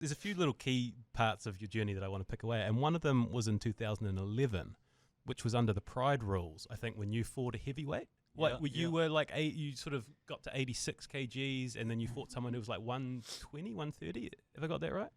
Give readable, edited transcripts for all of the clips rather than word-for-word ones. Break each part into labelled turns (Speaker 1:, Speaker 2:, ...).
Speaker 1: there's a few little key parts of your journey that I want to pick away, and one of them was in 2011, which was under the Pride Rules. I think when you fought a heavyweight. You were like you sort of got to 86 kgs, and then you fought someone who was like 120, 130. Have I got that right?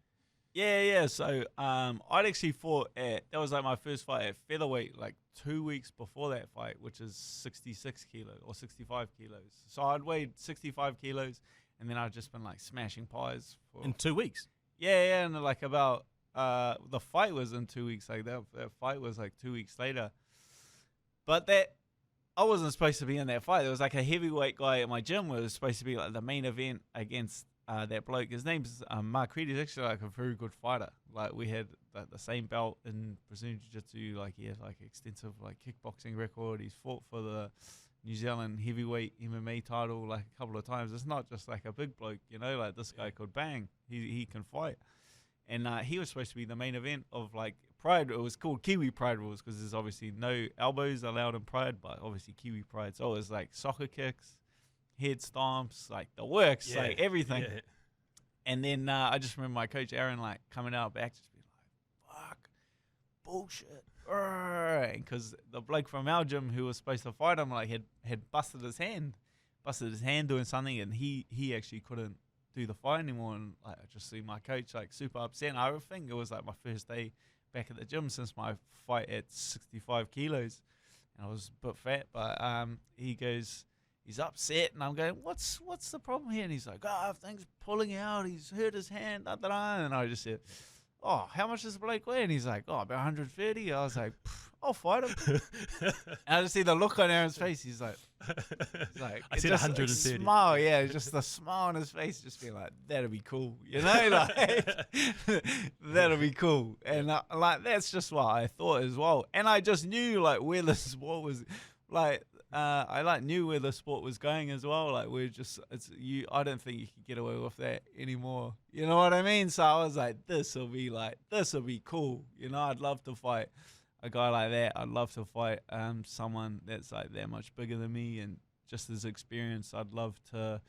Speaker 2: Yeah. So I'd actually fought that was like my first fight at featherweight, like 2 weeks before that fight, which is 66 kilos or 65 kilos. So I'd weighed 65 kilos, and then I'd just been like smashing pies for
Speaker 1: in 2 weeks.
Speaker 2: Yeah, and like about the fight was in 2 weeks. Like that fight was like 2 weeks later, but that. I wasn't supposed to be in that fight. There was like a heavyweight guy at my gym who was supposed to be like the main event against that bloke. His name's Marc Creedy. He's actually like a very good fighter. Like we had like, the same belt in Brazilian Jiu-Jitsu. Like he had like extensive like kickboxing record. He's fought for the New Zealand heavyweight MMA title like a couple of times. It's not just like a big bloke, you know. Like this guy could bang. He can fight. And he was supposed to be the main event of like Pride. It was called Kiwi Pride Rules because there's obviously no elbows allowed in Pride, but obviously Kiwi Pride. So it was like soccer kicks, head stomps, like the works, like everything. Yeah. And then I just remember my coach Aaron like coming out back just being like, fuck, bullshit. Because the bloke from our gym who was supposed to fight him like had busted his hand doing something, and he actually couldn't do the fight anymore. And like, I just see my coach like super upset. And I think it was like my first day back at the gym since my fight at 65 kilos, and I was a bit fat. But he's upset, and I'm going, what's the problem here? And he's like, things pulling out. He's hurt his hand. And I just said, oh, how much does Blake weigh? And he's like, about 130. I was like, I'll fight him. And I just see the look on Aaron's face. He's like
Speaker 1: I said 130.
Speaker 2: Smile, yeah, just the smile on his face, just being like, that'll be cool, you know, like that'll be cool. And like that's just what I thought as well. And I just knew like where the sport was, like I like knew where the sport was going as well. Like I don't think you could get away with that anymore. You know what I mean? So I was like, this will be cool. You know, I'd love to fight a guy like that. I'd love to fight someone that's like that much bigger than me and just as experienced. I'd love to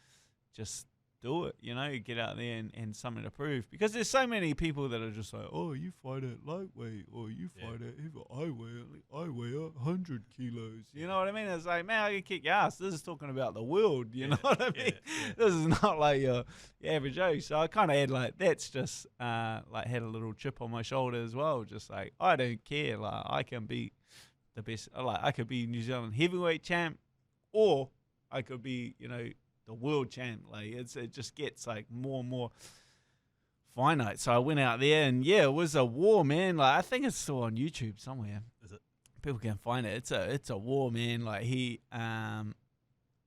Speaker 2: just do it, you know, get out there and something to prove. Because there's so many people that are just like, oh, you fight at lightweight, or you fight at heavy. I weigh 100 kilos. You know what I mean? It's like, man, I can kick your ass. This is talking about the world. You know what I mean? This is not like your average Joe. So I kind of had like, that's just like had a little chip on my shoulder as well. Just like, I don't care. Like I can be the best. Like I could be New Zealand heavyweight champ, or I could be, you know, the world champ. Like it just gets like more and more finite. So I went out there, and it was a war, man. Like I think it's still on YouTube somewhere.
Speaker 1: Is it?
Speaker 2: People can find it. It's a war, man. Like it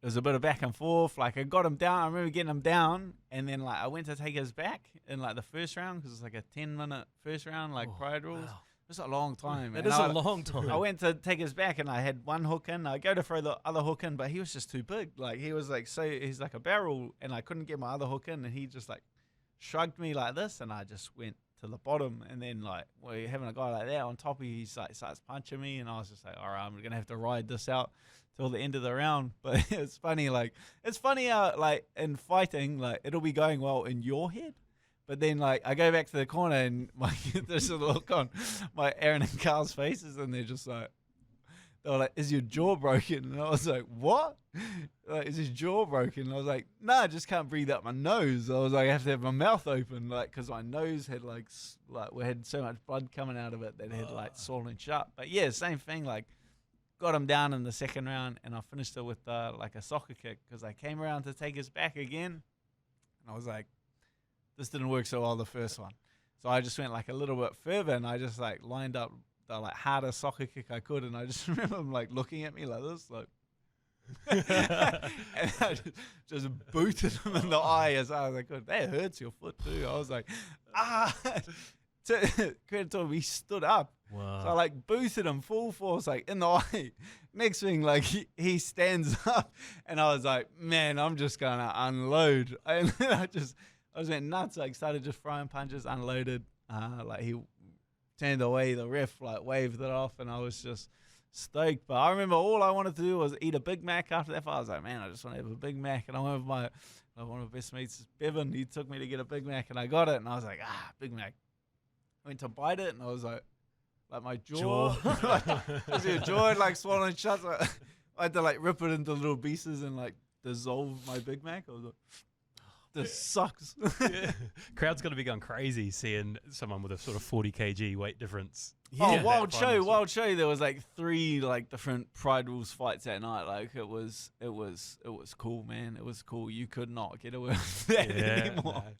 Speaker 2: was a bit of back and forth. Like I got him down. I remember getting him down, and then like I went to take his back in like the first round because it's like a 10-minute first round, like Pride Rules. Wow. It's a long time.
Speaker 1: It is a long time.
Speaker 2: I went to take his back, and I had one hook in. I go to throw the other hook in, but he was just too big. Like he was like he's like a barrel, and I couldn't get my other hook in, and he just like shrugged me like this, and I just went to the bottom. And then like we're having a guy like that on top of you, he's like starts punching me, and I was just like, all right, I'm gonna have to ride this out till the end of the round. But it's funny how like in fighting, like it'll be going well in your head. But then, like, I go back to the corner, and there's a look on my Aaron and Carl's faces, and they're just like, they were like, is your jaw broken? And I was like, what? Like, is his jaw broken? And I was like, no, I just can't breathe out my nose. I was like, I have to have my mouth open, like, because my nose had, like, we had so much blood coming out of it that it had, like, swollen shut. But, yeah, same thing, like, got him down in the second round, and I finished it with, like, a soccer kick, because I came around to take his back again, and I was like, this didn't work so well the first one. So I just went like a little bit further, and I just like lined up the like hardest soccer kick I could, and I just remember him like looking at me like this, like and I just booted him in the eye as hard as I could. That hurts your foot too. I was like, credit to him, he stood up.
Speaker 1: Wow.
Speaker 2: So I like booted him full force, like in the eye. Next thing, like he stands up, and I was like, man, I'm just gonna unload. And then I was went nuts, like started just throwing punches, unloaded. Like he turned away, the ref like waved it off, and I was just stoked. But I remember all I wanted to do was eat a Big Mac after that fight. I was like, man, I just want to have a Big Mac. And I went with one of my best mates, Bevan. He took me to get a Big Mac, and I got it. And I was like, Big Mac. I went to bite it, and I was like my jaw. Your jaw had like swollen shut. So I had to like rip it into little pieces and like dissolve my Big Mac. I was like, this sucks.
Speaker 1: Crowd's going to be going crazy seeing someone with a sort of 40 kg weight difference.
Speaker 2: Yeah. Wild show. There was like 3 like different Pride Rules fights that night. Like it was cool, man. It was cool. You could not get away with that anymore.